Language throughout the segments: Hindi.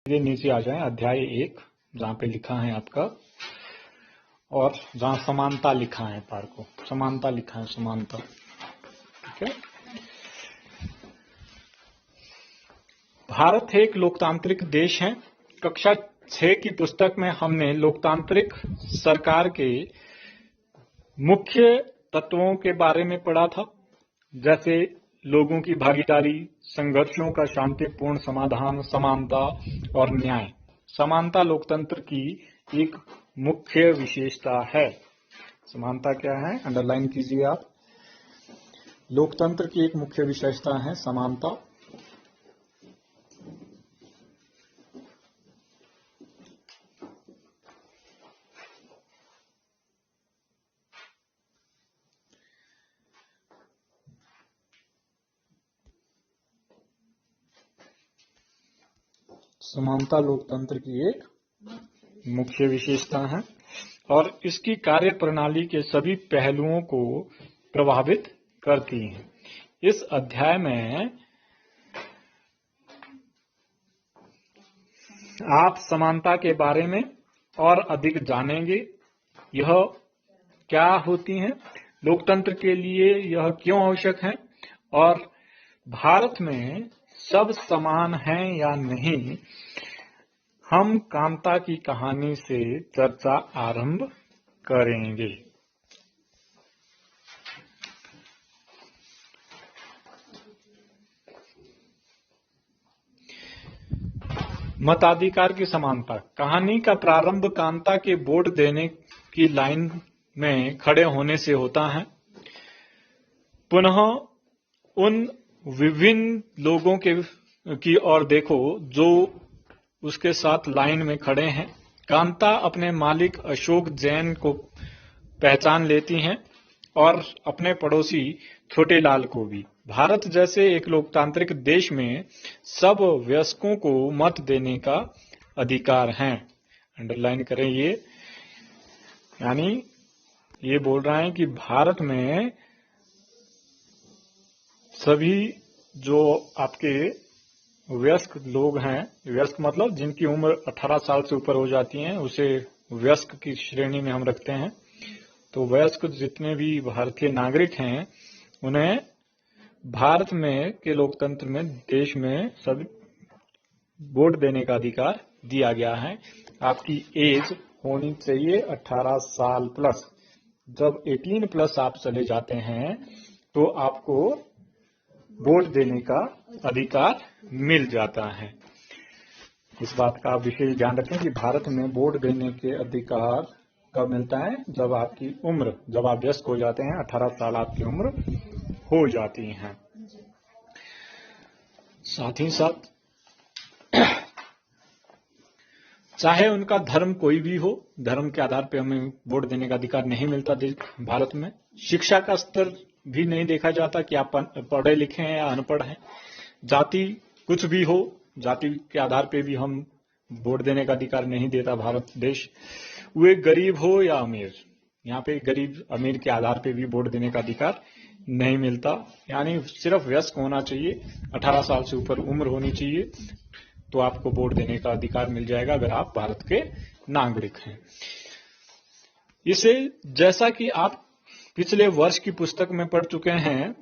ये नीचे आ जाए अध्याय 1 जहाँ पे लिखा है आपका, और जहाँ समानता लिखा है, पार को समानता लिखा है, समानता। ठीक है। भारत एक लोकतांत्रिक देश है। कक्षा 6 की पुस्तक में हमने लोकतांत्रिक सरकार के मुख्य तत्वों के बारे में पढ़ा था, जैसे लोगों की भागीदारी, संघर्षों का शांतिपूर्ण समाधान, समानता और न्याय। समानता लोकतंत्र की एक मुख्य विशेषता है। समानता क्या है, अंडरलाइन कीजिए आप। लोकतंत्र की एक मुख्य विशेषता है समानता। समानता लोकतंत्र की एक मुख्य विशेषता है और इसकी कार्य प्रणाली के सभी पहलुओं को प्रभावित करती है। इस अध्याय में आप समानता के बारे में और अधिक जानेंगे। यह क्या होती है, लोकतंत्र के लिए यह क्यों आवश्यक है, और भारत में सब समान हैं या नहीं। हम कांता की कहानी से चर्चा आरंभ करेंगे। मताधिकार की समानता। कहानी का प्रारंभ कांता के वोट देने की लाइन में खड़े होने से होता है। पुनः उन विभिन्न लोगों की ओर देखो जो उसके साथ लाइन में खड़े हैं। कांता अपने मालिक अशोक जैन को पहचान लेती हैं और अपने पड़ोसी छोटेलाल को भी। भारत जैसे एक लोकतांत्रिक देश में सब वयस्कों को मत देने का अधिकार है। अंडरलाइन करें ये, यानी ये बोल रहा है कि भारत में सभी जो आपके वयस्क लोग हैं, वयस्क मतलब जिनकी उम्र 18 साल से ऊपर हो जाती है, उसे वयस्क की श्रेणी में हम रखते हैं। तो वयस्क जितने भी भारतीय नागरिक हैं उन्हें भारत में के लोकतंत्र में, देश में सभी वोट देने का अधिकार दिया गया है। आपकी एज होनी चाहिए 18 साल प्लस। जब 18 प्लस आप चले जाते हैं तो आपको वोट देने का अधिकार मिल जाता है। इस बात का आप विशेष ध्यान रखें कि भारत में वोट देने के अधिकार कब मिलता है, जब आपकी उम्र, जब आप वयस्क हो जाते हैं, 18 साल आपकी उम्र हो जाती है। साथ ही साथ चाहे उनका धर्म कोई भी हो, धर्म के आधार पर हमें वोट देने का अधिकार नहीं मिलता भारत में। शिक्षा का स्तर भी नहीं देखा जाता कि आप पढ़े लिखे हैं या अनपढ़ हैं। जाति कुछ भी हो, जाति के आधार पे भी हम वोट देने का अधिकार नहीं देता भारत देश। वे गरीब हो या अमीर, यहाँ पे गरीब अमीर के आधार पे भी वोट देने का अधिकार नहीं मिलता। यानी सिर्फ वयस्क होना चाहिए, 18 साल से ऊपर उम्र होनी चाहिए, तो आपको वोट देने का अधिकार मिल जाएगा अगर आप भारत के नागरिक हैं। इसे, जैसा कि आप पिछले वर्ष की पुस्तक में पढ़ चुके हैं,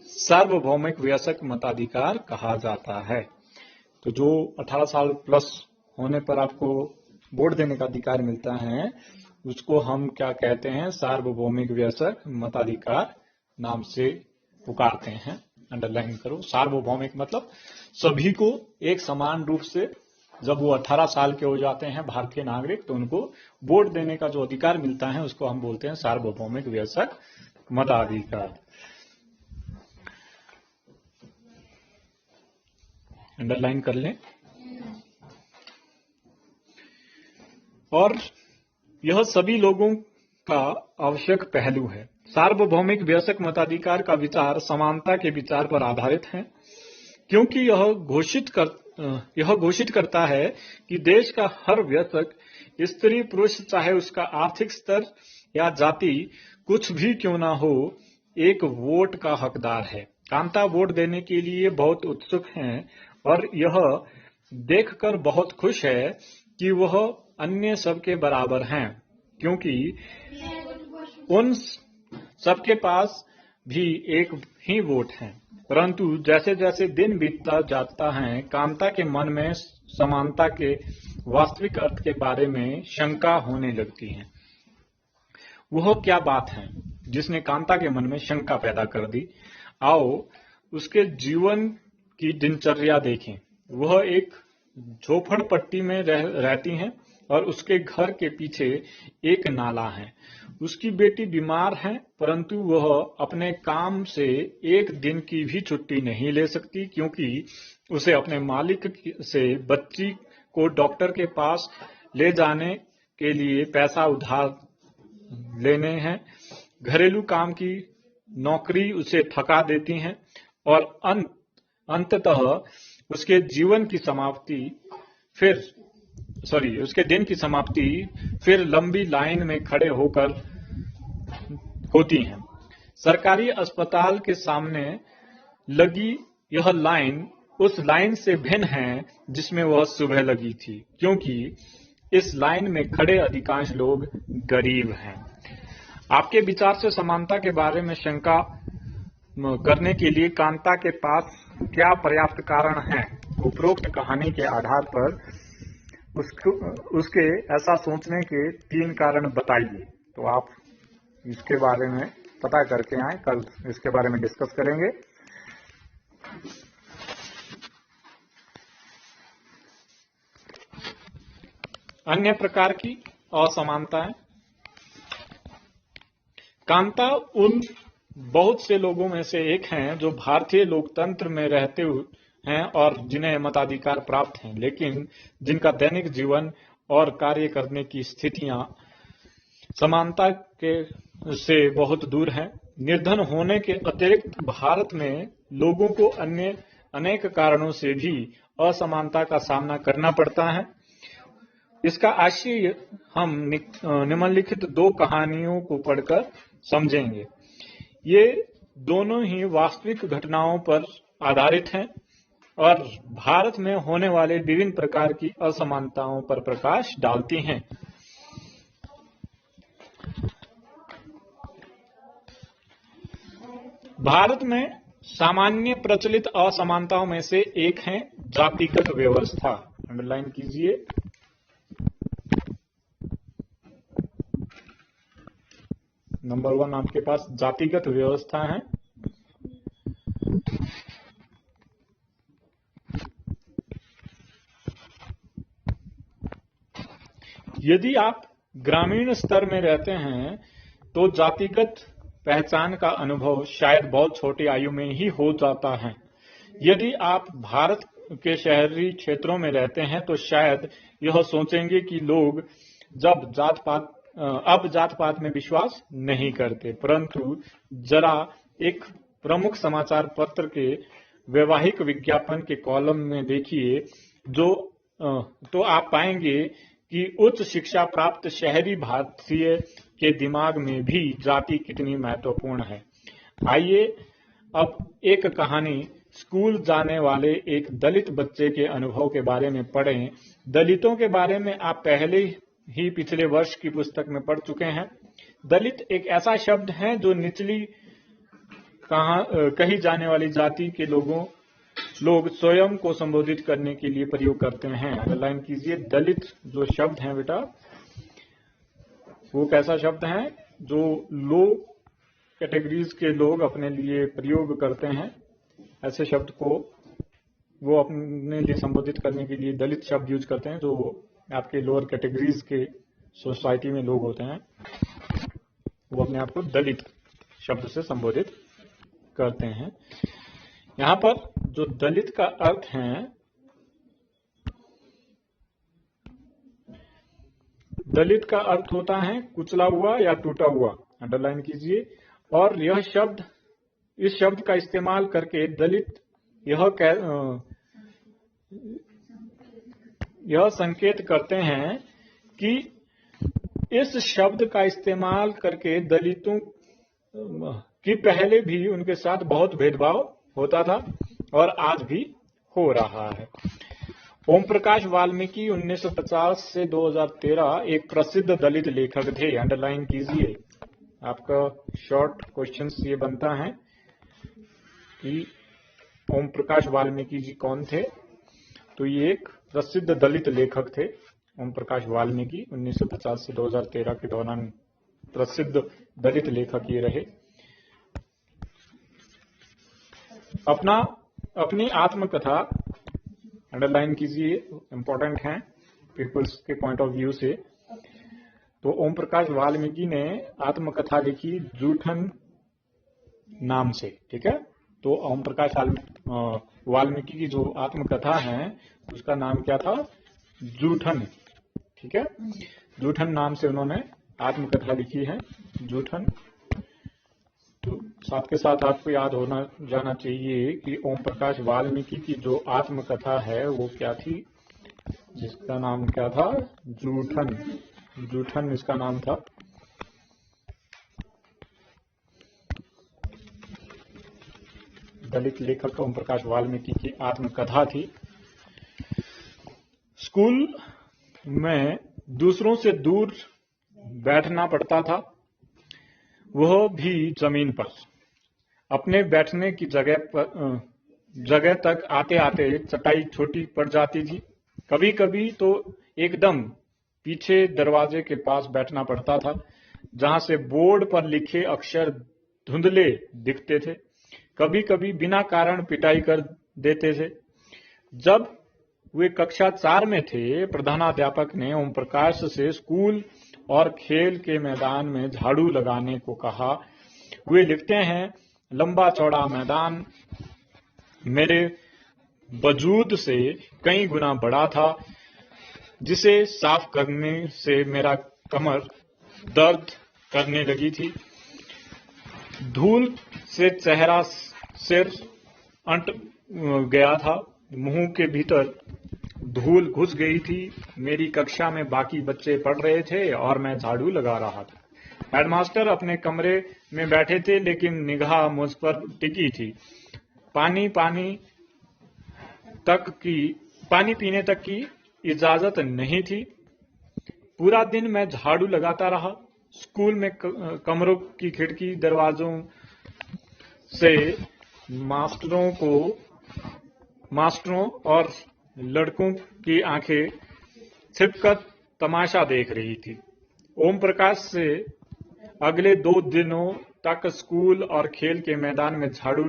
सार्वभौमिक वयस्क मताधिकार कहा जाता है। तो जो 18 साल प्लस होने पर आपको वोट देने का अधिकार मिलता है, उसको हम क्या कहते हैं, सार्वभौमिक वयस्क मताधिकार नाम से पुकारते हैं। अंडरलाइन करो, सार्वभौमिक मतलब सभी को एक समान रूप से, जब वो 18 साल के हो जाते हैं भारतीय नागरिक, तो उनको वोट देने का जो अधिकार मिलता है उसको हम बोलते हैं सार्वभौमिक वयस्क मताधिकार। अंडरलाइन कर लें। और यह सभी लोगों का आवश्यक पहलू है। सार्वभौमिक वयस्क मताधिकार का विचार समानता के विचार पर आधारित है, क्योंकि यह घोषित करता है कि देश का हर वयस्क, स्त्री पुरुष, चाहे उसका आर्थिक स्तर या जाति कुछ भी क्यों ना हो, एक वोट का हकदार है। कांता वोट देने के लिए बहुत उत्सुक हैं और यह देखकर बहुत खुश है कि वह अन्य सबके बराबर हैं, क्योंकि उन सबके पास भी एक ही वोट है। परंतु जैसे जैसे दिन बीतता जाता है, कांता के मन में समानता के वास्तविक अर्थ के बारे में शंका होने लगती है। वह क्या बात है जिसने कांता के मन में शंका पैदा कर दी? आओ उसके जीवन की दिनचर्या देखें। वह एक झोपड़पट्टी में रहती हैं और उसके घर के पीछे एक नाला है। उसकी बेटी बीमार है, परंतु वह अपने काम से एक दिन की भी छुट्टी नहीं ले सकती, क्योंकि उसे अपने मालिक से बच्ची को डॉक्टर के पास ले जाने के लिए पैसा उधार लेने हैं। घरेलू काम की नौकरी उसे थका देती है और अंततः उसके दिन की समाप्ति फिर लंबी लाइन में खड़े होकर होती है। सरकारी अस्पताल के सामने लगी यह लाइन उस लाइन से भिन्न है जिसमें वह सुबह लगी थी, क्योंकि इस लाइन में खड़े अधिकांश लोग गरीब हैं। आपके विचार से समानता के बारे में शंका करने के लिए कांता के पास क्या पर्याप्त कारण है? उपरोक्त कहानी के आधार पर उसके ऐसा सोचने के 3 कारण बताइए। तो आप इसके बारे में पता करके आए, कल इसके बारे में डिस्कस करेंगे। अन्य प्रकार की असमानताएं। कांता उन बहुत से लोगों में से एक हैं जो भारतीय लोकतंत्र में रहते हैं और जिन्हें मताधिकार प्राप्त हैं, लेकिन जिनका दैनिक जीवन और कार्य करने की स्थितियां समानता के से बहुत दूर हैं। निर्धन होने के अतिरिक्त भारत में लोगों को अन्य अनेक कारणों से भी असमानता का सामना करना पड़ता है। इसका आशय हम निम्नलिखित 2 कहानियों को पढ़कर समझेंगे। ये दोनों ही वास्तविक घटनाओं पर आधारित हैं और भारत में होने वाले विभिन्न प्रकार की असमानताओं पर प्रकाश डालती हैं। भारत में सामान्य प्रचलित असमानताओं में से एक है जातिगत व्यवस्था। अंडरलाइन कीजिए। नंबर 1 आपके पास जातिगत व्यवस्था है। यदि आप ग्रामीण स्तर में रहते हैं तो जातिगत पहचान का अनुभव शायद बहुत छोटी आयु में ही हो जाता है। यदि आप भारत के शहरी क्षेत्रों में रहते हैं तो शायद यह सोचेंगे कि लोग अब जात पात में विश्वास नहीं करते, परंतु जरा एक प्रमुख समाचार पत्र के वैवाहिक विज्ञापन के कॉलम में देखिए तो आप पाएंगे कि उच्च शिक्षा प्राप्त शहरी भारतीय के दिमाग में भी जाति कितनी महत्वपूर्ण है। आइए अब एक कहानी स्कूल जाने वाले एक दलित बच्चे के अनुभव के बारे में पढ़ें। दलितों के बारे में आप पहले ही पिछले वर्ष की पुस्तक में पढ़ चुके हैं। दलित एक ऐसा शब्द है जो निचली कही जाने वाली जाति के लोग स्वयं को संबोधित करने के लिए प्रयोग करते हैं। अंडरलाइन कीजिए। दलित जो शब्द है बेटा, वो कैसा शब्द है जो लो कैटेगरीज के लोग अपने लिए प्रयोग करते हैं। ऐसे शब्द को वो अपने लिए संबोधित करने के लिए दलित शब्द यूज करते हैं। जो आपके लोअर कैटेगरीज के सोसाइटी में लोग होते हैं, वो अपने आप को दलित शब्द से संबोधित करते हैं। यहाँ पर जो दलित का अर्थ है, दलित का अर्थ होता है कुचला हुआ या टूटा हुआ। अंडरलाइन कीजिए। और इस शब्द का इस्तेमाल करके दलित यह संकेत करते हैं कि इस शब्द का इस्तेमाल करके दलितों की पहले भी उनके साथ बहुत भेदभाव होता था और आज भी हो रहा है। ओम प्रकाश वाल्मीकि 1950 से 2013 एक प्रसिद्ध दलित लेखक थे। अंडरलाइन कीजिए। आपका शॉर्ट क्वेश्चन ये बनता है कि ओम प्रकाश वाल्मीकि जी कौन थे। तो ये एक प्रसिद्ध दलित लेखक थे। ओम प्रकाश वाल्मीकि 1950 से 2013 के दौरान प्रसिद्ध दलित लेखक ये रहे। अपनी आत्मकथा अंडरलाइन कीजिए, इंपॉर्टेंट है पीपल्स के पॉइंट ऑफ व्यू से। तो ओम प्रकाश वाल्मीकि ने आत्मकथा लिखी जूठन नाम से, ठीक है। तो ओम प्रकाश वाल्मीकि की जो आत्मकथा है उसका नाम क्या था, जूठन, ठीक है। जूठन नाम से उन्होंने आत्मकथा लिखी है, जूठन। तो साथ के साथ आपको याद होना जाना चाहिए कि ओम प्रकाश वाल्मीकि की जो आत्मकथा है वो क्या थी, जिसका नाम क्या था, जूठन। जूठन इसका नाम था। दलित लेखक ओम प्रकाश वाल्मीकि की आत्मकथा थी। स्कूल में दूसरों से दूर बैठना पड़ता था, वह भी जमीन पर। अपने बैठने की जगह तक आते आते चटाई छोटी पड़ जाती थी। कभी कभी तो एकदम पीछे दरवाजे के पास बैठना पड़ता था, जहां से बोर्ड पर लिखे अक्षर धुंधले दिखते थे। कभी कभी बिना कारण पिटाई कर देते थे। जब वे कक्षा 4 में थे, प्रधानाध्यापक ने ओम प्रकाश से स्कूल और खेल के मैदान में झाड़ू लगाने को कहा। वे लिखते हैं, लंबा चौड़ा मैदान मेरे वजूद से कई गुना बड़ा था, जिसे साफ करने से मेरा कमर दर्द करने लगी थी। धूल से चेहरा सिर अंट गया था, मुंह के भीतर धूल घुस गई थी। मेरी कक्षा में बाकी बच्चे पढ़ रहे थे और मैं झाड़ू लगा रहा था। हेडमास्टर अपने कमरे में बैठे थे, लेकिन निगाह मुझ पर टिकी थी। पानी पीने तक की इजाजत नहीं थी। पूरा दिन मैं झाड़ू लगाता रहा। स्कूल में कमरों की खिड़की दरवाजों से मास्टरों और लड़कों की आंखें छिपकर तमाशा देख रही थी। ओम प्रकाश से अगले 2 दिनों तक स्कूल और खेल के मैदान में झाड़ू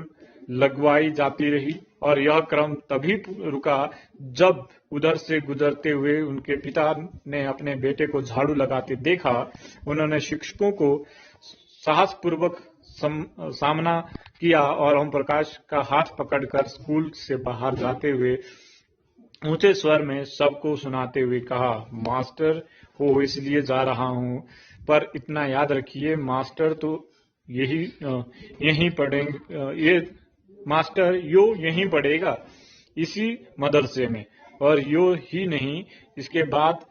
लगवाई जाती रही, और यह क्रम तभी रुका जब उधर से गुजरते हुए उनके पिता ने अपने बेटे को झाड़ू लगाते देखा। उन्होंने शिक्षकों को साहसपूर्वक सामना किया और ओम प्रकाश का हाथ पकड़कर स्कूल से बाहर जाते हुए ऊंचे स्वर में सबको सुनाते हुए कहा, मास्टर हो इसलिए जा रहा हूं, पर इतना याद रखिए मास्टर तो यहीं पढ़ेंगे, मास्टर यहीं पढ़ेगा इसी मदरसे में, और यो ही नहीं इसके बाद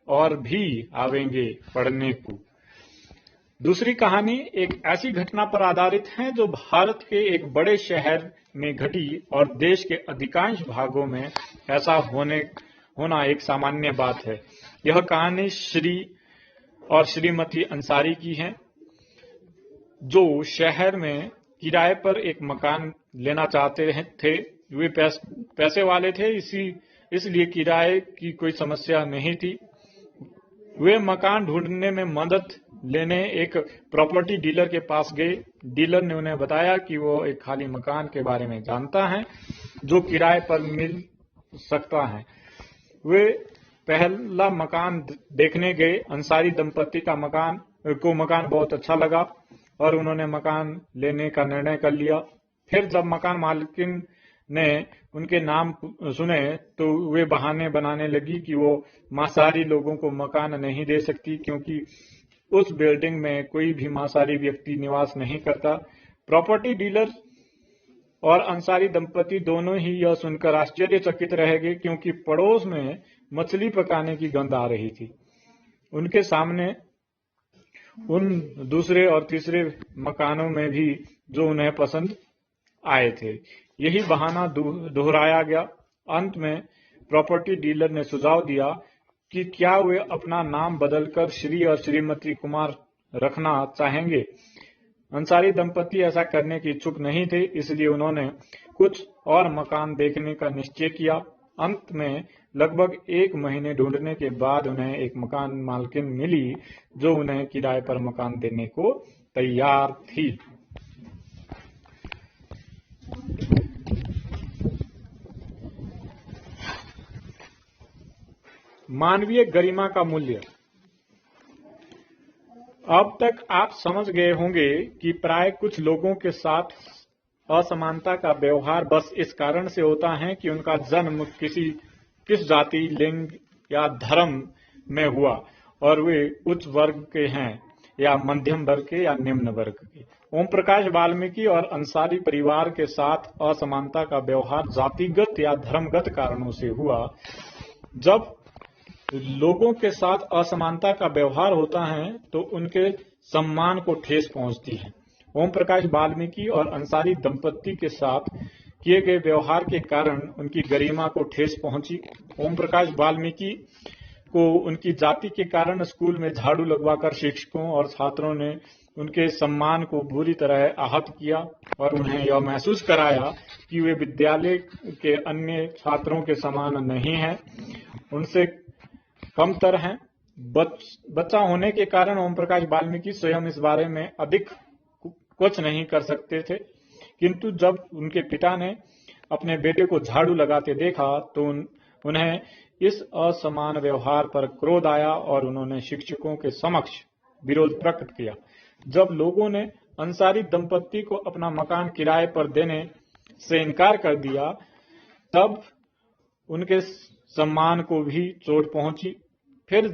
और भी आवेंगे पढ़ने को। दूसरी कहानी एक ऐसी घटना पर आधारित है जो भारत के एक बड़े शहर में घटी और देश के अधिकांश भागों में ऐसा होना एक सामान्य बात है। यह कहानी श्री और श्रीमती अंसारी की है, जो शहर में किराए पर एक मकान लेना चाहते थे। वे पैसे वाले थे, इसलिए किराए की कोई समस्या नहीं थी। वे मकान ढूंढने में मदद लेने एक प्रॉपर्टी डीलर के पास गए। डीलर ने उन्हें बताया कि वो एक खाली मकान के बारे में जानता है जो किराए पर मिल सकता है। वे पहला मकान देखने गए। अंसारी दंपति का मकान बहुत अच्छा लगा और उन्होंने मकान लेने का निर्णय कर लिया। फिर जब मकान मालकिन ने उनके नाम सुने तो वे बहाने बनाने लगी कि वो मांसाहारी लोगों को मकान नहीं दे सकती, क्योंकि उस बिल्डिंग में कोई भी मांसाहारी व्यक्ति निवास नहीं करता। प्रॉपर्टी डीलर और अंसारी दंपति दोनों ही यह सुनकर आश्चर्यचकित रह गए, क्योंकि पड़ोस में मछली पकाने की गंध आ रही थी। उनके सामने उन दूसरे और तीसरे मकानों में भी जो उन्हें पसंद आए थे। यही बहाना दोहराया गया। अंत में प्रॉपर्टी डीलर ने सुझाव दिया कि क्या वे अपना नाम बदलकर श्री और श्रीमती कुमार रखना चाहेंगे। अंसारी दंपति ऐसा करने की इच्छुक नहीं थे, इसलिए उन्होंने कुछ और मकान देखने का निश्चय किया। अंत में लगभग 1 महीने ढूंढने के बाद उन्हें एक मकान मालकिन मिली जो उन्हें किराए पर मकान देने को तैयार थी। मानवीय गरिमा का मूल्य। अब तक आप समझ गए होंगे कि प्राय कुछ लोगों के साथ असमानता का व्यवहार बस इस कारण से होता है कि उनका जन्म किस जाति, लिंग या धर्म में हुआ और वे उच्च वर्ग के हैं या मध्यम वर्ग के या निम्न वर्ग के। ओम प्रकाश वाल्मीकि और अंसारी परिवार के साथ असमानता का व्यवहार जातिगत या धर्मगत कारणों से हुआ। जब लोगों के साथ असमानता का व्यवहार होता है तो उनके सम्मान को ठेस पहुंचती है। ओम प्रकाश वाल्मीकि और अंसारी दंपति के साथ किए गए व्यवहार के कारण उनकी गरिमा को ठेस पहुंची। ओम प्रकाश वाल्मीकि को उनकी जाति के कारण स्कूल में झाड़ू लगवाकर शिक्षकों और छात्रों ने उनके सम्मान को बुरी तरह आहत किया और उन्हें यह महसूस कराया कि वे विद्यालय के अन्य छात्रों के समान नहीं हैं, उनसे कमतर हैं। बच्चा होने के कारण ओम प्रकाश वाल्मीकि स्वयं इस बारे में अधिक कुछ नहीं कर सकते थे, किंतु जब उनके पिता ने अपने बेटे को झाड़ू लगाते देखा तो उन्हें इस असमान व्यवहार पर क्रोध आया और उन्होंने शिक्षकों के समक्ष विरोध प्रकट किया। जब लोगों ने अंसारी दंपति को अपना मकान किराए पर देने से इनकार कर दिया, तब उनके सम्मान को भी चोट पहुंची। फिर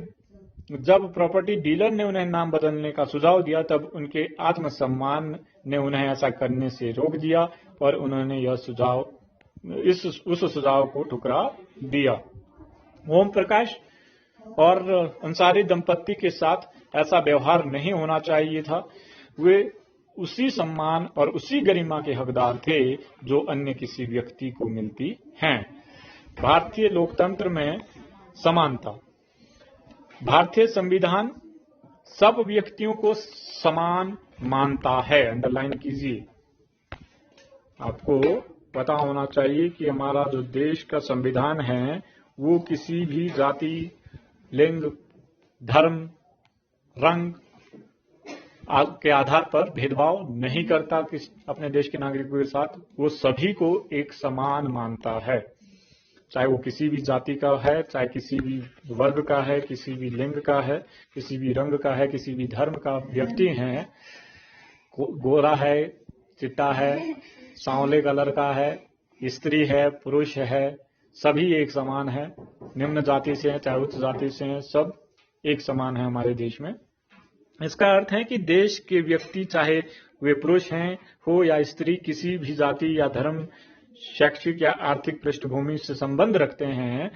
जब प्रॉपर्टी डीलर ने उन्हें नाम बदलने का सुझाव दिया, तब उनके आत्मसम्मान ने उन्हें ऐसा करने से रोक दिया और उन्होंने उस सुझाव को ठुकरा दिया। ओम प्रकाश और अंसारी दंपति के साथ ऐसा व्यवहार नहीं होना चाहिए था। वे उसी सम्मान और उसी गरिमा के हकदार थे जो अन्य किसी व्यक्ति को मिलती हैं। भारतीय लोकतंत्र में समानता। भारतीय संविधान सब व्यक्तियों को समान मानता है। अंडरलाइन कीजिए। आपको पता होना चाहिए कि हमारा जो देश का संविधान है वो किसी भी जाति, लिंग, धर्म, रंग के आधार पर भेदभाव नहीं करता अपने देश के नागरिकों के साथ। वो सभी को एक समान मानता है, चाहे वो किसी भी जाति का है, चाहे किसी भी वर्ग का है, किसी भी लिंग का है, किसी भी रंग का है, किसी भी धर्म का व्यक्ति है, गोरा है, चिट्टा है, सांवले कलर का है, स्त्री है, पुरुष है, सभी एक समान है। निम्न जाति से हैं चाहे उच्च जाति से हैं, सब एक समान है हमारे देश में। इसका अर्थ है कि देश के व्यक्ति चाहे वे पुरुष हैं हो या स्त्री, किसी भी जाति या धर्म, शैक्षिक या आर्थिक पृष्ठभूमि से संबंध रखते हैं,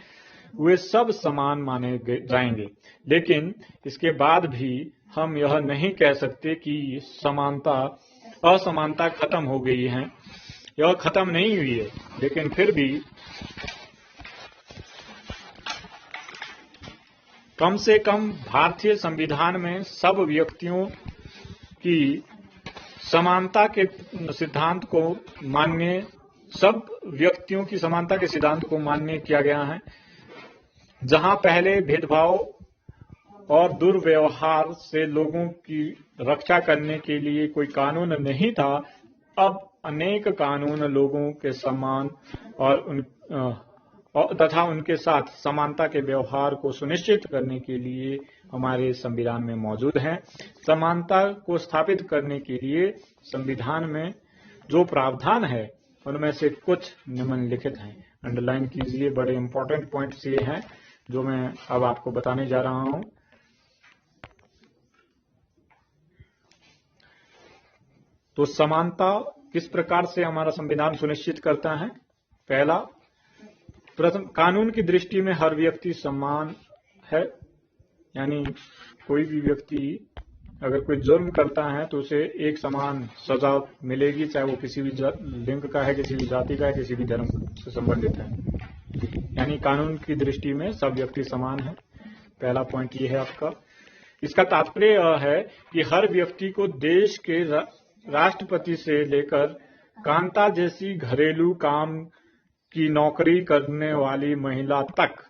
वे सब समान माने जाएंगे। लेकिन इसके बाद भी हम यह नहीं कह सकते कि असमानता खत्म हो गई है। यह खत्म नहीं हुई है, लेकिन फिर भी कम से कम भारतीय संविधान में सब व्यक्तियों की समानता के सिद्धांत को मान्य सब व्यक्तियों की समानता के सिद्धांत को मान्य किया गया है। जहां पहले भेदभाव और दुर्व्यवहार से लोगों की रक्षा करने के लिए कोई कानून नहीं था, अब अनेक कानून लोगों के सम्मान तथा उनके साथ समानता के व्यवहार को सुनिश्चित करने के लिए हमारे संविधान में मौजूद हैं। समानता को स्थापित करने के लिए संविधान में जो प्रावधान है उनमें से कुछ निम्नलिखित हैं। अंडरलाइन कीजिए। बड़े इंपॉर्टेंट पॉइंट्स ये हैं जो मैं अब आपको बताने जा रहा हूं। तो समानता किस प्रकार से हमारा संविधान सुनिश्चित करता है? पहला, प्रथम, कानून की दृष्टि में हर व्यक्ति समान है, यानी कोई भी व्यक्ति अगर कोई जुर्म करता है तो उसे एक समान सजा मिलेगी, चाहे वो किसी भी लिंग का है, किसी भी जाति का है, किसी भी धर्म से संबंधित है। यानी कानून की दृष्टि में सब व्यक्ति समान है। पहला पॉइंट ये है आपका। इसका तात्पर्य यह है कि हर व्यक्ति को देश के राष्ट्रपति से लेकर कांता जैसी घरेलू काम की नौकरी करने वाली महिला तक,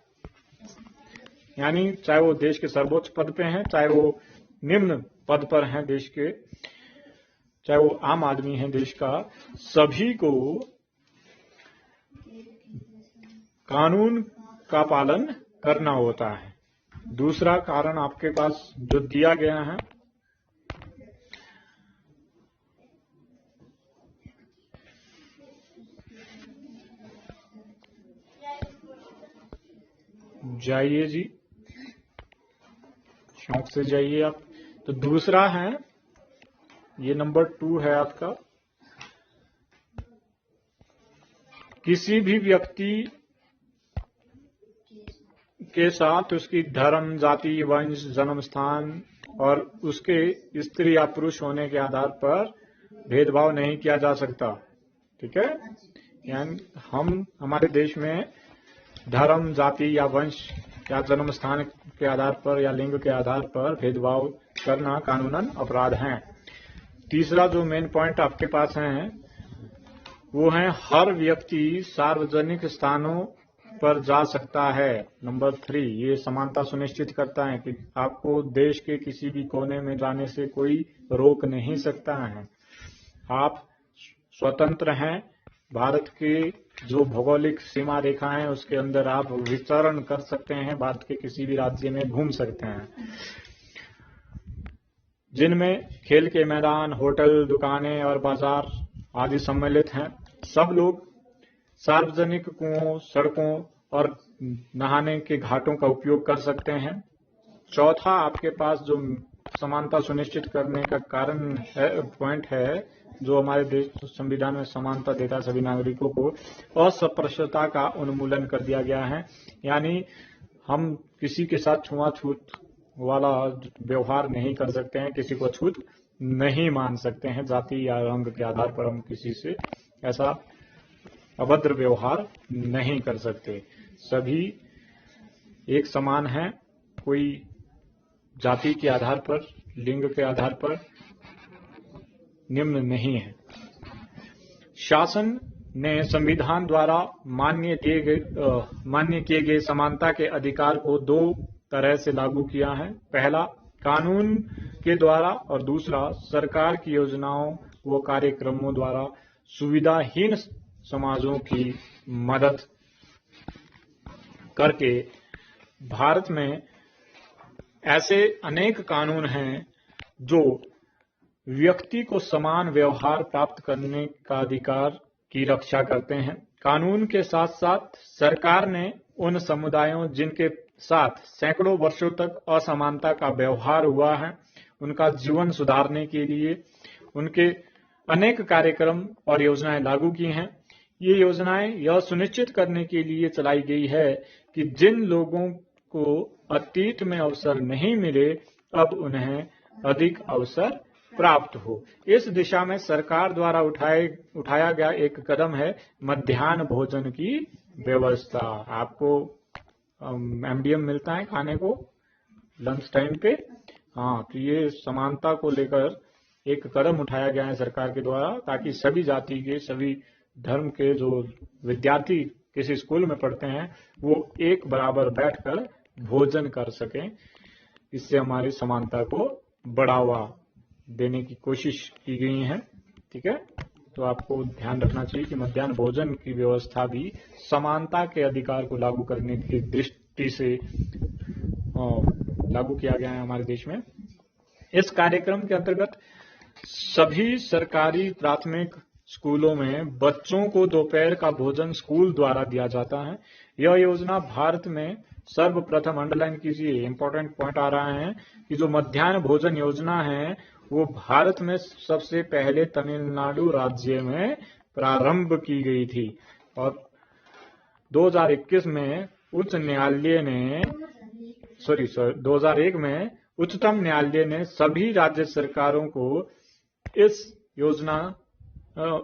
यानी चाहे वो देश के सर्वोच्च पद पे हैं, चाहे वो निम्न पद पर हैं देश के, चाहे वो आम आदमी है देश का, सभी को कानून का पालन करना होता है। दूसरा कारण आपके पास जो दिया गया है, जाइए जी, शौक से जाइए आप। तो दूसरा है, ये नंबर 2 है आपका, किसी भी व्यक्ति के साथ उसकी धर्म, जाति, वंश, जन्म स्थान और उसके स्त्री या पुरुष होने के आधार पर भेदभाव नहीं किया जा सकता। ठीक है, यानी हमारे देश में धर्म, जाति या वंश या जन्म स्थान के आधार पर या लिंग के आधार पर भेदभाव करना कानूनन अपराध है। तीसरा जो मेन पॉइंट आपके पास है वो है, हर व्यक्ति सार्वजनिक स्थानों पर जा सकता है। नंबर 3, ये समानता सुनिश्चित करता है कि आपको देश के किसी भी कोने में जाने से कोई रोक नहीं सकता है। आप स्वतंत्र हैं। भारत के जो भौगोलिक सीमा रेखा है उसके अंदर आप विचरण कर सकते हैं, भारत के किसी भी राज्य में घूम सकते हैं, जिनमें खेल के मैदान, होटल, दुकानें और बाजार आदि सम्मिलित हैं। सब लोग सार्वजनिक कुओं, सड़कों और नहाने के घाटों का उपयोग कर सकते हैं। चौथा आपके पास जो समानता सुनिश्चित करने का कारण है, पॉइंट है, जो हमारे देश संविधान में समानता देता है सभी नागरिकों को, अस्पृश्यता का उन्मूलन कर दिया गया है। यानी हम किसी के साथ छुआछूत वाला व्यवहार नहीं कर सकते हैं, किसी को छूत नहीं मान सकते हैं, जाति या रंग के आधार पर हम किसी से ऐसा अभद्र व्यवहार नहीं कर सकते। सभी एक समान हैं, कोई जाति के आधार पर, लिंग के आधार पर निम्न नहीं है। शासन ने संविधान द्वारा मान्य किए गए समानता के अधिकार को 2 तरह से लागू किया है। पहला कानून के द्वारा और दूसरा सरकार की योजनाओं व कार्यक्रमों द्वारा सुविधाहीन समाजों की मदद करके। भारत में ऐसे अनेक कानून हैं जो व्यक्ति को समान व्यवहार प्राप्त करने का अधिकार की रक्षा करते हैं। कानून के साथ साथ सरकार ने उन समुदायों जिनके साथ सैकड़ों वर्षों तक असमानता का व्यवहार हुआ है, उनका जीवन सुधारने के लिए उनके अनेक कार्यक्रम और योजनाएं लागू की हैं। ये योजनाएं यह सुनिश्चित करने के लिए चलाई गई है कि जिन लोगों को अतीत में अवसर नहीं मिले, अब उन्हें अधिक अवसर प्राप्त हो। इस दिशा में सरकार द्वारा उठाया गया एक कदम है मध्याह्न भोजन की व्यवस्था। आपको एमडीएम मिलता है खाने को लंच टाइम पे। हाँ, तो ये समानता को लेकर एक कदम उठाया गया है सरकार के द्वारा, ताकि सभी जाति के, सभी धर्म के जो विद्यार्थी किसी स्कूल में पढ़ते हैं वो एक बराबर बैठकर भोजन कर सकें। इससे हमारी समानता को बढ़ावा देने की कोशिश की गई है। ठीक है, तो आपको ध्यान रखना चाहिए कि मध्याह्न भोजन की व्यवस्था भी समानता के अधिकार को लागू करने की दृष्टि से लागू किया गया है हमारे देश में। इस कार्यक्रम के अंतर्गत सभी सरकारी प्राथमिक स्कूलों में बच्चों को दोपहर का भोजन स्कूल द्वारा दिया जाता है। यह योजना भारत में सर्वप्रथम, अंडरलाइन कीजिए, इंपॉर्टेंट पॉइंट आ रहा है कि जो मध्याह्न भोजन योजना है वो भारत में सबसे पहले तमिलनाडु राज्य में प्रारंभ की गई थी और 2021 में 2001 में उच्चतम न्यायालय ने सभी राज्य सरकारों को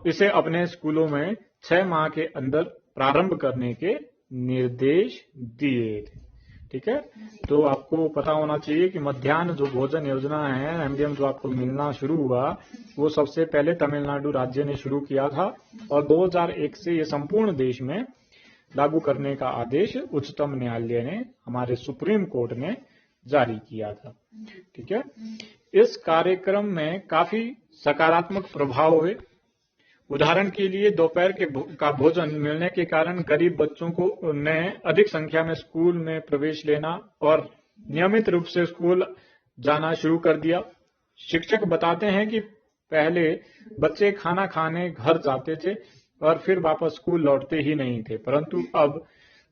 इसे अपने स्कूलों में 6 माह के अंदर प्रारंभ करने के निर्देश दिए थे। ठीक है, तो आपको पता होना चाहिए कि मध्याह्न जो भोजन योजना है, एमडीएम, जो आपको मिलना शुरू हुआ, वो सबसे पहले तमिलनाडु राज्य ने शुरू किया था और 2001 से ये संपूर्ण देश में लागू करने का आदेश उच्चतम न्यायालय ने, हमारे सुप्रीम कोर्ट ने जारी किया था। ठीक है, इस कार्यक्रम में काफी सकारात्मक प्रभाव हुए। उदाहरण के लिए दोपहर का भोजन मिलने के कारण गरीब बच्चों को ने अधिक संख्या में स्कूल में प्रवेश लेना और नियमित रूप से स्कूल जाना शुरू कर दिया। शिक्षक बताते हैं कि पहले बच्चे खाना खाने घर जाते थे और फिर वापस स्कूल लौटते ही नहीं थे, परंतु अब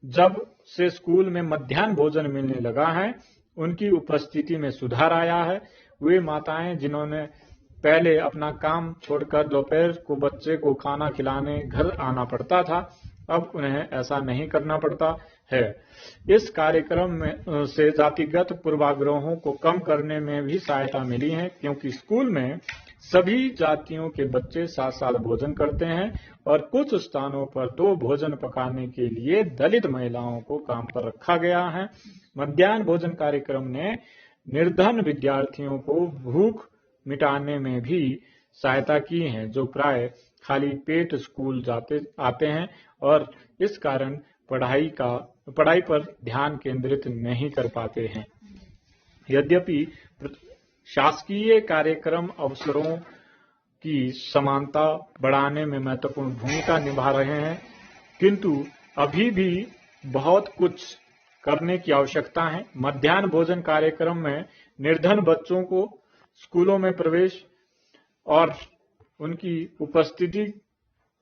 जब से स्कूल में मध्याह्न भोजन मिलने लगा है, उनकी उपस्थिति में सुधार आया है। वे माताएं जिन्होंने पहले अपना काम छोड़कर दोपहर को बच्चे को खाना खिलाने घर आना पड़ता था, अब उन्हें ऐसा नहीं करना पड़ता है। इस कार्यक्रम में से जातिगत पूर्वाग्रहों को कम करने में भी सहायता मिली है, क्योंकि स्कूल में सभी जातियों के बच्चे साथ साथ भोजन करते हैं और कुछ स्थानों पर तो भोजन पकाने के लिए दलित महिलाओं को काम पर रखा गया है। मध्याह्न भोजन कार्यक्रम ने निर्धन विद्यार्थियों को भूख मिटाने में भी सहायता की है, जो प्राय खाली पेट स्कूल आते हैं और इस कारण पढ़ाई पर ध्यान केंद्रित नहीं कर पाते हैं। यद्यपि शासकीय कार्यक्रम अवसरों की समानता बढ़ाने में महत्वपूर्ण भूमिका निभा रहे हैं, किंतु अभी भी बहुत कुछ करने की आवश्यकता है। मध्याह्न भोजन कार्यक्रम में निर्धन बच्चों को स्कूलों में प्रवेश और उनकी उपस्थिति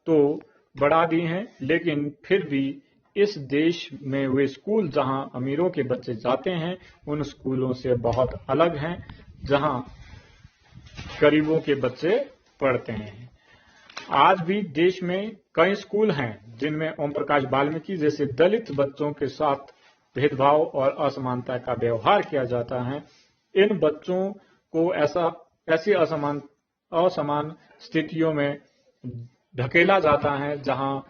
तो बढ़ा दी है, लेकिन फिर भी इस देश में वे स्कूल जहां अमीरों के बच्चे जाते हैं, उन स्कूलों से बहुत अलग हैं जहां गरीबों के बच्चे पढ़ते हैं। आज भी देश में कई स्कूल हैं जिनमें ओम प्रकाश वाल्मीकि जैसे दलित बच्चों के साथ भेदभाव और असमानता का व्यवहार किया जाता है। इन बच्चों को ऐसी असमान स्थितियों में ढकेला जाता है जहां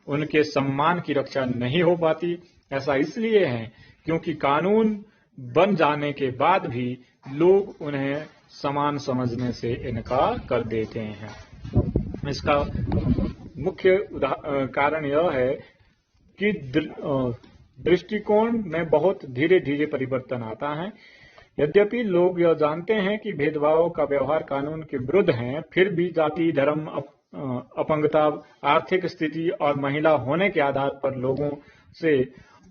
उनके सम्मान की रक्षा नहीं हो पाती। ऐसा इसलिए है क्योंकि कानून बन जाने के बाद भी लोग उन्हें समान समझने से इनकार कर देते हैं। इसका मुख्य कारण यह है कि दृष्टिकोण में बहुत धीरे धीरे परिवर्तन आता है। यद्यपि लोग यह जानते हैं कि भेदभाव का व्यवहार कानून के विरुद्ध है, फिर भी जाति, धर्म, अपंगता, आर्थिक स्थिति और महिला होने के आधार पर लोगों से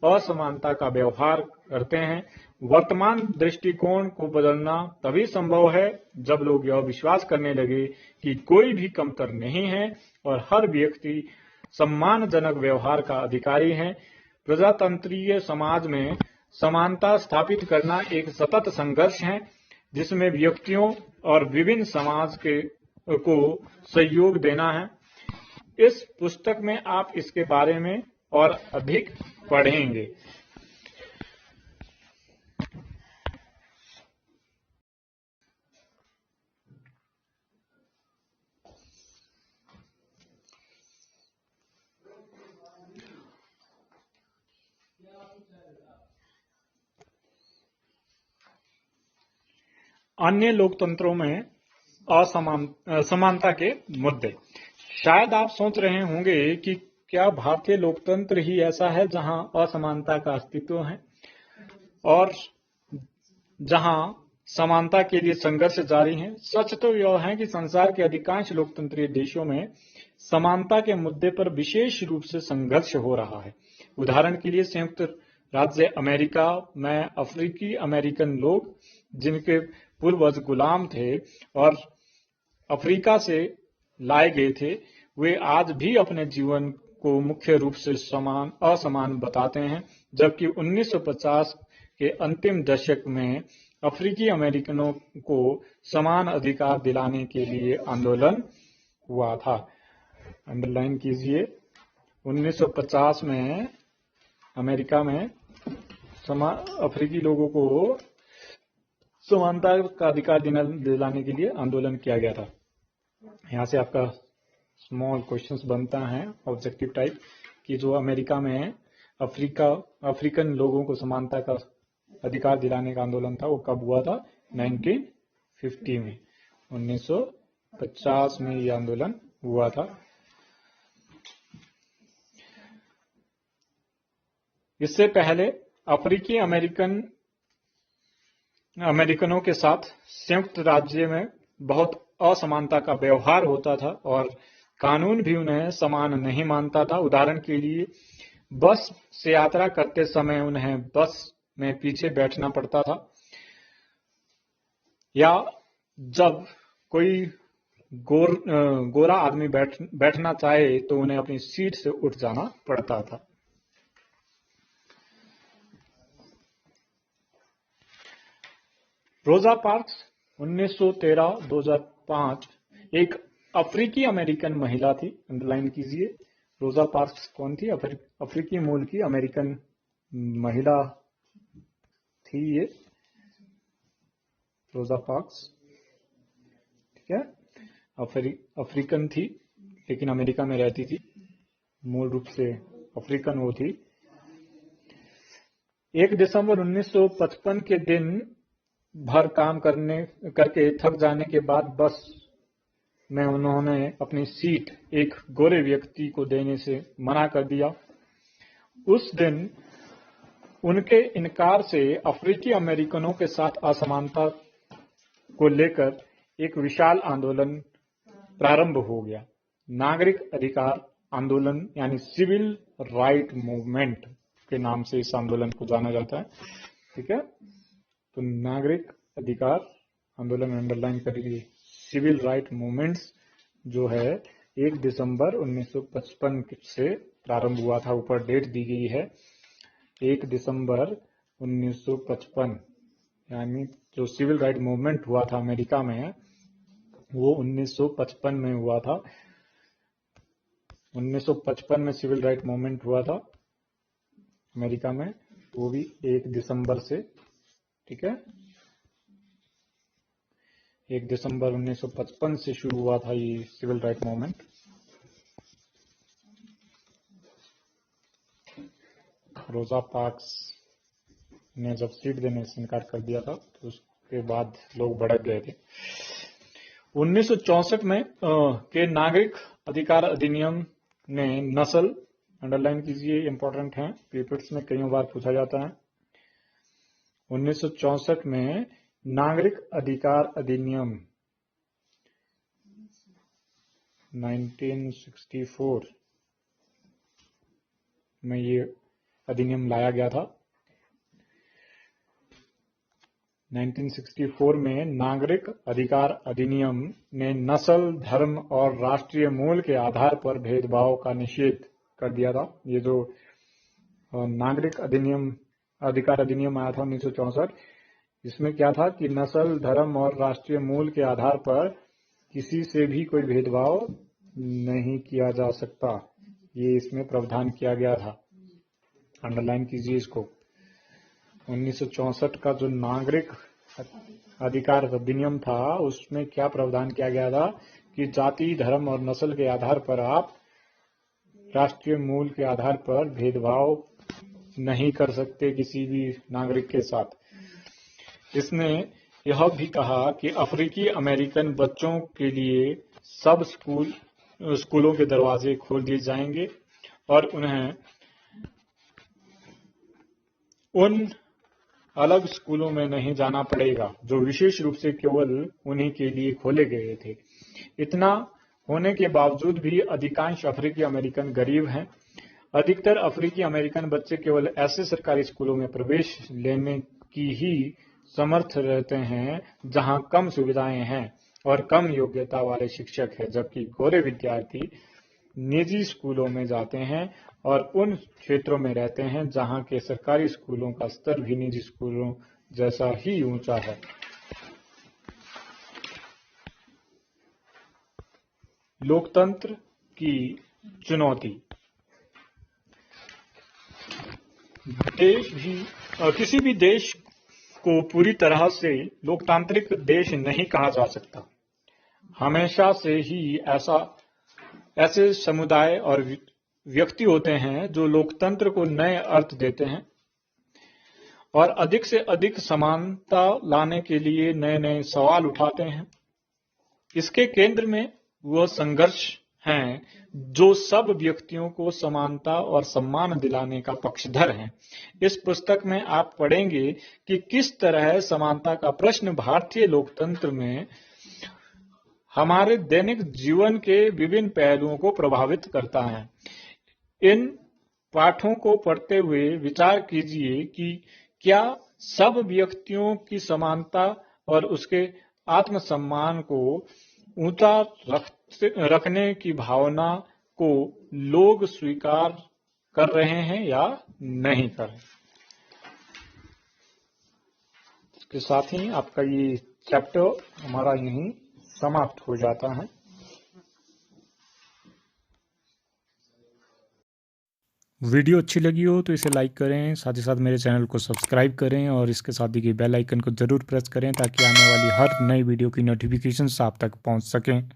असमानता का व्यवहार करते हैं। वर्तमान दृष्टिकोण को बदलना तभी संभव है जब लोग यह विश्वास करने लगे कि कोई भी कमतर नहीं है और हर व्यक्ति सम्मानजनक व्यवहार का अधिकारी है। प्रजातंत्रीय समाज में समानता स्थापित करना एक सतत संघर्ष है, जिसमें व्यक्तियों और विभिन्न समाज को सहयोग देना है। इस पुस्तक में आप इसके बारे में और अधिक पढ़ेंगे। अन्य लोकतंत्रों में समानता के मुद्दे। शायद आप सोच रहे होंगे कि क्या भारतीय लोकतंत्र ही ऐसा है जहां असमानता का अस्तित्व है और जहां समानता के लिए संघर्ष जारी है। सच तो यह है कि संसार के अधिकांश लोकतंत्रीय देशों में समानता के मुद्दे पर विशेष रूप से संघर्ष हो रहा है। उदाहरण के लिए संयुक्त राज्य अमेरिका में अफ्रीकी अमेरिकन लोग, जिनके पूर्वज गुलाम थे और अफ्रीका से लाए गए थे, वे आज भी अपने जीवन को मुख्य रूप से असमान बताते हैं, जबकि 1950 के अंतिम दशक में अफ्रीकी अमेरिकनों को समान अधिकार दिलाने के लिए आंदोलन हुआ था। अंडरलाइन कीजिए, 1950 में अमेरिका में अफ्रीकी लोगों को समानता का अधिकार दिलाने के लिए आंदोलन किया गया था। यहाँ से आपका स्मॉल क्वेश्चंस बनता है ऑब्जेक्टिव टाइप कि जो अमेरिका में अफ्रीकन लोगों को समानता का अधिकार दिलाने का आंदोलन था, वो कब हुआ था? 1950 में, 1950 में ये आंदोलन हुआ था। इससे पहले अफ्रीकी अमेरिकनों के साथ संयुक्त राज्य में बहुत असमानता का व्यवहार होता था और कानून भी उन्हें समान नहीं मानता था। उदाहरण के लिए बस से यात्रा करते समय उन्हें बस में पीछे बैठना पड़ता था, या जब कोई गोरा आदमी बैठना चाहे तो उन्हें अपनी सीट से उठ जाना पड़ता था। रोजा पार्क्स 1913-2005 एक अफ्रीकी अमेरिकन महिला थी। अंडरलाइन कीजिए, रोजा पार्क्स कौन थी? अफ्रीकी मूल की अमेरिकन महिला थी ये रोजा पार्क्स, ठीक है। अफ्रीकन थी लेकिन अमेरिका में रहती थी, मूल रूप से अफ्रीकन वो थी। 1 दिसंबर 1955 के दिन भर काम करके थक जाने के बाद बस में उन्होंने अपनी सीट एक गोरे व्यक्ति को देने से मना कर दिया। उस दिन उनके इनकार से अफ्रीकी अमेरिकनों के साथ असमानता को लेकर एक विशाल आंदोलन प्रारंभ हो गया। नागरिक अधिकार आंदोलन यानी सिविल राइट मूवमेंट के नाम से इस आंदोलन को जाना जाता है, ठीक है। तो नागरिक अधिकार आंदोलन अंडरलाइन करिए। सिविल राइट मूवमेंट्स जो है 1 दिसंबर 1955 से प्रारंभ हुआ था, ऊपर डेट दी गई है 1 दिसंबर 1955, यानी जो सिविल राइट मूवमेंट हुआ था अमेरिका में वो 1955 में हुआ था। 1955 में सिविल राइट मूवमेंट हुआ था अमेरिका में, वो भी 1 दिसंबर से, ठीक है। 1 दिसंबर 1955 से शुरू हुआ था ये civil right movement. Rosa Parks ने जब सीट देने से इनकार कर दिया था तो उसके बाद लोग भड़क गए थे। 1964 में के नागरिक अधिकार अधिनियम ने नस्ल, अंडरलाइन कीजिए, इंपॉर्टेंट है, पेपर्स में कई बार पूछा जाता है। 1964 में नागरिक अधिकार अधिनियम 1964 में ये अधिनियम लाया गया था। 1964 में नागरिक अधिकार अधिनियम ने नस्ल, धर्म और राष्ट्रीय मूल के आधार पर भेदभाव का निषेध कर दिया था। ये जो नागरिक अधिकार अधिनियम आया था 1964, इसमें क्या था कि नस्ल, धर्म और राष्ट्रीय मूल के आधार पर किसी से भी कोई भेदभाव नहीं किया जा सकता, ये इसमें प्रावधान किया गया था। अंडरलाइन कीजिए इसको। 1964 का जो नागरिक अधिकार अधिनियम था उसमें क्या प्रावधान किया गया था कि जाति, धर्म और नस्ल के आधार पर आप राष्ट्रीय मूल के आधार पर भेदभाव नहीं कर सकते किसी भी नागरिक के साथ। इसने यह भी कहा कि अफ्रीकी अमेरिकन बच्चों के लिए सब स्कूलों के दरवाजे खोल दिए जाएंगे और उन्हें उन अलग स्कूलों में नहीं जाना पड़ेगा जो विशेष रूप से केवल उन्हीं के लिए खोले गए थे। इतना होने के बावजूद भी अधिकांश अफ्रीकी अमेरिकन गरीब हैं। अधिकतर अफ्रीकी अमेरिकन बच्चे केवल ऐसे सरकारी स्कूलों में प्रवेश लेने की ही समर्थ रहते हैं जहां कम सुविधाएं हैं और कम योग्यता वाले शिक्षक हैं, जबकि गोरे विद्यार्थी निजी स्कूलों में जाते हैं और उन क्षेत्रों में रहते हैं जहां के सरकारी स्कूलों का स्तर भी निजी स्कूलों जैसा ही ऊंचा है। लोकतंत्र की चुनौती। किसी भी देश को पूरी तरह से लोकतांत्रिक देश नहीं कहा जा सकता। हमेशा से ही ऐसे समुदाय और व्यक्ति होते हैं जो लोकतंत्र को नए अर्थ देते हैं और अधिक से अधिक समानता लाने के लिए नए नए सवाल उठाते हैं। इसके केंद्र में वह संघर्ष हैं जो सब व्यक्तियों को समानता और सम्मान दिलाने का पक्षधर हैं। इस पुस्तक में आप पढ़ेंगे कि किस तरह समानता का प्रश्न भारतीय लोकतंत्र में हमारे दैनिक जीवन के विभिन्न पहलुओं को प्रभावित करता है। इन पाठों को पढ़ते हुए विचार कीजिए कि क्या सब व्यक्तियों की समानता और उसके आत्मसम्मान को ऊंचा रखने की भावना को लोग स्वीकार कर रहे हैं या नहीं कर रहे। इसके साथ ही आपका ये चैप्टर हमारा यहीं समाप्त हो जाता है। वीडियो अच्छी लगी हो तो इसे लाइक करें, साथ ही साथ मेरे चैनल को सब्सक्राइब करें और इसके साथ ही बेल आइकन को जरूर प्रेस करें ताकि आने वाली हर नई वीडियो की नोटिफिकेशंस आप तक पहुंच सकें।